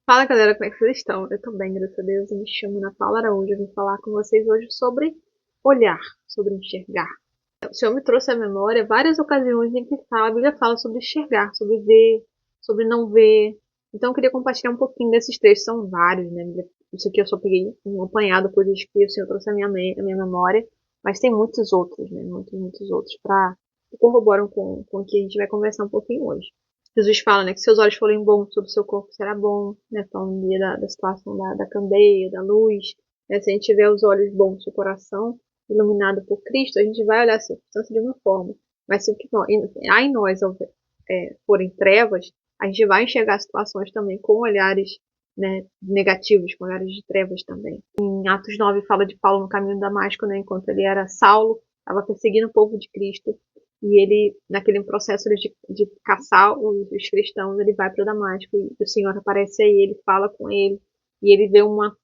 Fala galera, como é que vocês estão? Eu tô bem, graças a Deus. Eu me chamo Ana Paula Araújo. Eu vim falar com vocês hoje sobre olhar, sobre enxergar. O Senhor me trouxe à memória várias ocasiões em que a Bíblia fala sobre enxergar, sobre ver, sobre não ver. Então eu queria compartilhar um pouquinho desses trechos, são vários, né? Isso aqui eu só peguei um apanhado, coisas que o Senhor trouxe à minha memória, mas tem muitos outros, né? Muitos outros que corroboram com o que a gente vai conversar um pouquinho hoje. Jesus fala, né, que seus olhos forem bons, todo o seu corpo será bom, né, falando da situação da candeia, da luz, né, se a gente tiver os olhos bons, o coração iluminado por Cristo, a gente vai olhar a circunstância de uma forma, mas se o que há em nós forem trevas, a gente vai enxergar situações também com olhares, né, negativos, com olhares de trevas também. Em Atos 9 fala de Paulo no caminho de Damasco, né, enquanto ele era Saulo, estava perseguindo o povo de Cristo, e ele, naquele processo de caçar os cristãos, ele vai para Damasco e o Senhor aparece a ele, fala com ele, e ele vê uma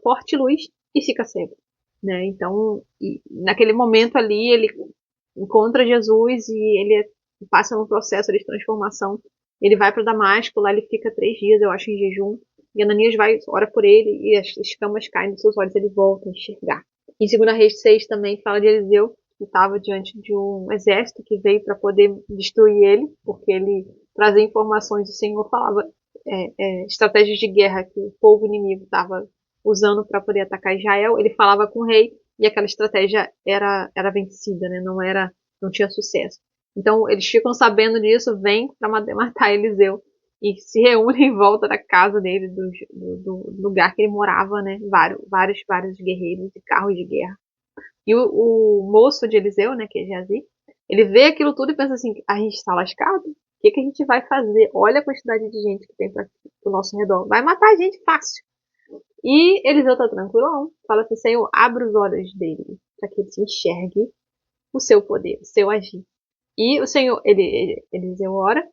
forte luz e fica cego. Né? Então, naquele momento ali, ele encontra Jesus e ele passa num processo de transformação. Ele vai para Damasco, lá ele fica 3 dias, eu acho, em jejum. E Ananias vai, ora por ele e as escamas caem dos seus olhos, ele volta a enxergar. Em 2 Reis 6 também fala de Eliseu, que estava diante de um exército que veio para poder destruir ele, porque ele trazia informações, o Senhor falava estratégias de guerra que o povo inimigo estava usando para poder atacar Israel. Ele falava com o rei e aquela estratégia era vencida, né? Não tinha sucesso. Então eles ficam sabendo disso, vêm para matar Eliseu e se reúnem em volta da casa dele, do lugar que ele morava, né? Vários guerreiros e carros de guerra. E o moço de Eliseu, né, que é Geazi, ele vê aquilo tudo e pensa assim: a gente está lascado? O que a gente vai fazer? Olha a quantidade de gente que tem pro nosso redor. Vai matar a gente fácil. E Eliseu tá tranquilão. Fala assim: Senhor, abre os olhos dele para que ele se enxergue o seu poder, o seu agir. E o Senhor, Eliseu ora,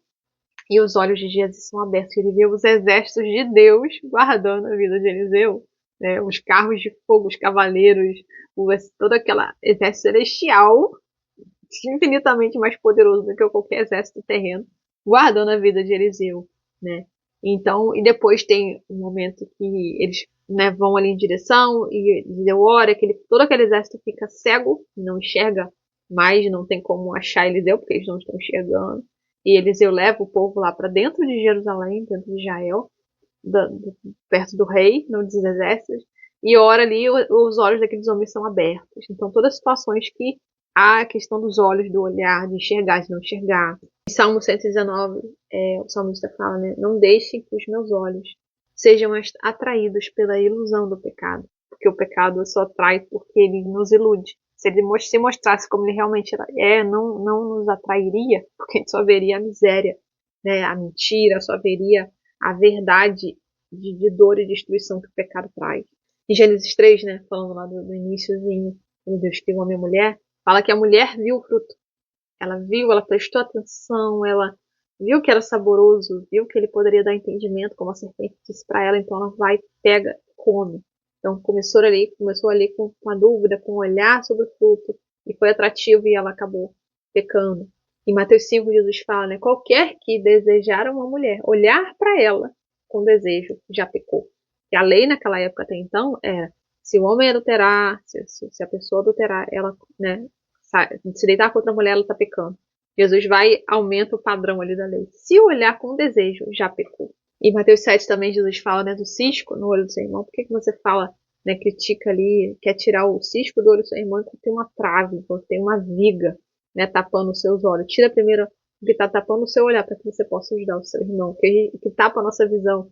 e os olhos de Jesus são abertos. Ele vê os exércitos de Deus guardando a vida de Eliseu. Né? Os carros de fogo, os cavaleiros, todo aquele exército celestial, infinitamente mais poderoso do que qualquer exército terreno, guardando a vida de Eliseu. Né? Então, e depois tem um momento que eles, né, vão ali em direção e Eliseu ora, todo aquele exército fica cego, não enxerga mais, não tem como achar Eliseu, porque eles não estão enxergando. E Eliseu leva o povo lá para dentro de Jerusalém, dentro de Israel, perto do rei, não dos exércitos, e ora ali os olhos daqueles homens são abertos. Então, todas as situações que há a questão dos olhos, do olhar, de enxergar, de não enxergar. Em Salmo 119, o salmista fala, né? Não deixe que os meus olhos sejam atraídos pela ilusão do pecado, porque o pecado só atrai porque ele nos ilude. Se ele se mostrasse como ele realmente não nos atrairia, porque a gente só veria a miséria, né? A mentira, só veria a verdade de dor e destruição que o pecado traz. Em Gênesis 3, né, falando lá do iníciozinho, quando Deus criou homem e mulher, fala que a mulher viu o fruto. Ela viu, ela prestou atenção, ela viu que era saboroso, viu que ele poderia dar entendimento, como a serpente disse para ela, então ela vai, pega, come. Então começou ali com a dúvida, com o olhar sobre o fruto, e foi atrativo e ela acabou pecando. Em Mateus 5, Jesus fala, né, qualquer que desejar uma mulher, olhar para ela com desejo, já pecou. E a lei naquela época até então era, se o homem adulterar, se a pessoa adulterar, ela, né, se deitar com outra mulher, ela está pecando. Jesus vai aumenta o padrão ali da lei. Se olhar com desejo, já pecou. Em Mateus 7 também Jesus fala, né, do cisco no olho do seu irmão. Por que você fala, né, critica ali, quer tirar o cisco do olho do seu irmão quando tem uma trave, quando tem uma viga, né, tapando os seus olhos? Tira primeiro o que está tapando o seu olhar para que você possa ajudar o seu irmão. O que tapa a nossa visão,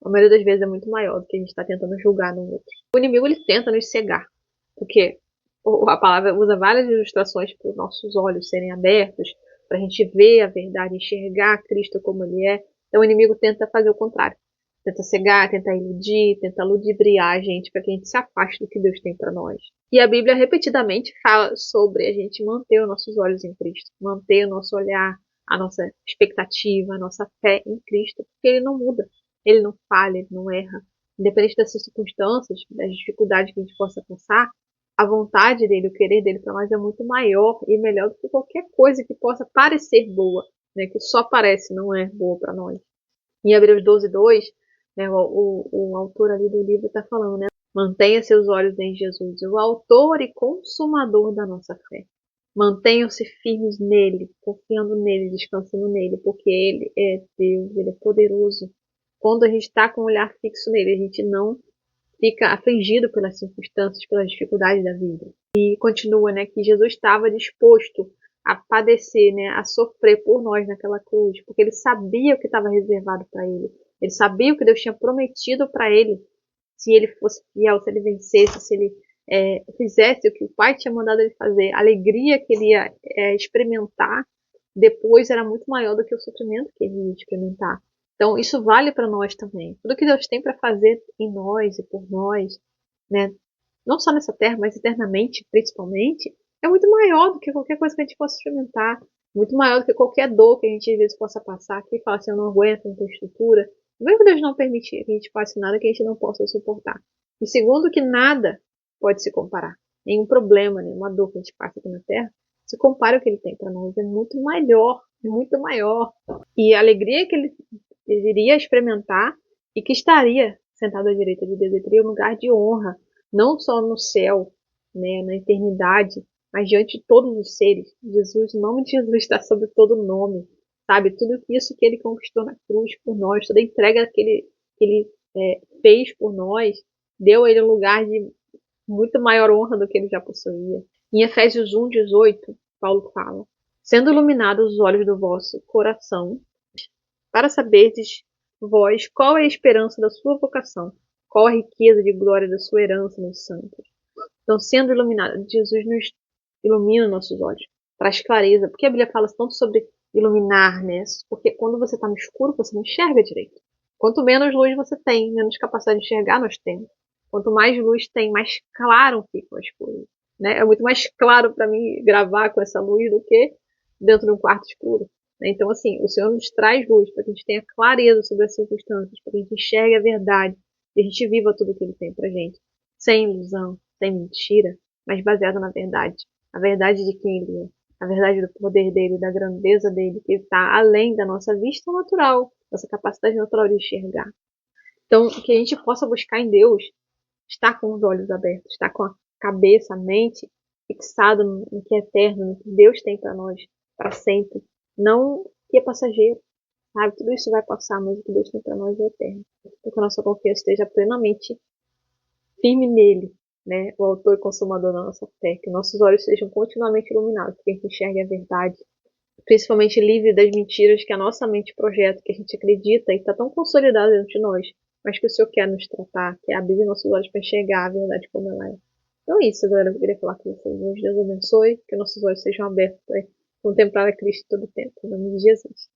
a maioria das vezes é muito maior do que a gente está tentando julgar no outro. O inimigo, ele tenta nos cegar. Porque a palavra usa várias ilustrações para os nossos olhos serem abertos, para a gente ver a verdade, enxergar Cristo como Ele é. Então o inimigo tenta fazer o contrário. Tenta cegar, tenta iludir, tenta ludibriar a gente para que a gente se afaste do que Deus tem para nós. E a Bíblia repetidamente fala sobre a gente manter os nossos olhos em Cristo, manter o nosso olhar, a nossa expectativa, a nossa fé em Cristo, porque Ele não muda, Ele não falha, Ele não erra. Independente das circunstâncias, das dificuldades que a gente possa passar, a vontade dele, o querer dele para nós é muito maior e melhor do que qualquer coisa que possa parecer boa, né? Que só parece, não é boa para nós. Em Hebreus 12:2 né? O autor ali do livro está falando, né? Mantenha seus olhos em Jesus, o autor e consumador da nossa fé. Mantenham-se firmes nele, confiando nele, descansando nele, porque ele é Deus, ele é poderoso. Quando a gente está com o olhar fixo nele, a gente não fica afligido pelas circunstâncias, pelas dificuldades da vida. E continua, né, que Jesus estava disposto a padecer, né, a sofrer por nós naquela cruz, porque ele sabia o que estava reservado para ele. Ele sabia o que Deus tinha prometido para ele, se ele fosse fiel, se ele vencesse, se ele fizesse o que o Pai tinha mandado ele fazer. A alegria que ele ia experimentar depois era muito maior do que o sofrimento que ele ia experimentar. Então, isso vale para nós também. Tudo que Deus tem para fazer em nós e por nós, né, não só nessa terra, mas eternamente, principalmente, é muito maior do que qualquer coisa que a gente possa experimentar. Muito maior do que qualquer dor que a gente às vezes possa passar. Que fala assim, eu não aguento, não tenho estrutura. Mesmo Deus não permitir que a gente passe nada que a gente não possa suportar. E segundo, que nada pode se comparar. Nenhum problema, nenhuma dor que a gente passa aqui na terra se compara ao que ele tem para nós. É muito maior, muito maior. E a alegria que ele iria experimentar e que estaria sentado à direita de Deus, ele teria um lugar de honra, não só no céu, né, na eternidade, mas diante de todos os seres. Jesus, o nome de Jesus está sobre todo nome, sabe? Tudo isso que ele conquistou na cruz por nós, toda a entrega que ele fez por nós, deu a ele um lugar de muito maior honra do que ele já possuía. Em Efésios 1:18, Paulo fala: sendo iluminados os olhos do vosso coração, para saberdes vós qual é a esperança da sua vocação, qual a riqueza de glória da sua herança nos santos. Então, sendo iluminado, Jesus nos ilumina nossos olhos, traz clareza, porque a Bíblia fala tanto sobre iluminar, né? Porque quando você está no escuro, você não enxerga direito. Quanto menos luz você tem, menos capacidade de enxergar nós temos. Quanto mais luz tem, mais claro ficam as coisas. Né? É muito mais claro para mim gravar com essa luz do que dentro de um quarto escuro. Né? Então, assim, o Senhor nos traz luz para que a gente tenha clareza sobre as circunstâncias, para que a gente enxergue a verdade e a gente viva tudo o que Ele tem para gente. Sem ilusão, sem mentira, mas baseado na verdade. A verdade de quem Ele é. A verdade do poder dele, da grandeza dele, que está além da nossa vista natural, nossa capacidade natural de enxergar. Então, que a gente possa buscar em Deus, estar com os olhos abertos, estar com a cabeça, a mente fixada no que é eterno, no que Deus tem para nós, para sempre. Não que é passageiro, sabe? Tudo isso vai passar, mas o que Deus tem para nós é eterno. Então, que a nossa confiança esteja plenamente firme nele, né? O autor e consumador da nossa fé. Que nossos olhos sejam continuamente iluminados, que a gente enxergue a verdade, principalmente livre das mentiras que a nossa mente projeta, que a gente acredita e está tão consolidado dentro de nós, mas que o Senhor quer nos tratar, quer abrir nossos olhos para enxergar a verdade como ela é. Então é isso, galera. Eu queria falar com vocês hoje. Deus abençoe, que nossos olhos sejam abertos para contemplar a Cristo todo o tempo. Em nome de Jesus.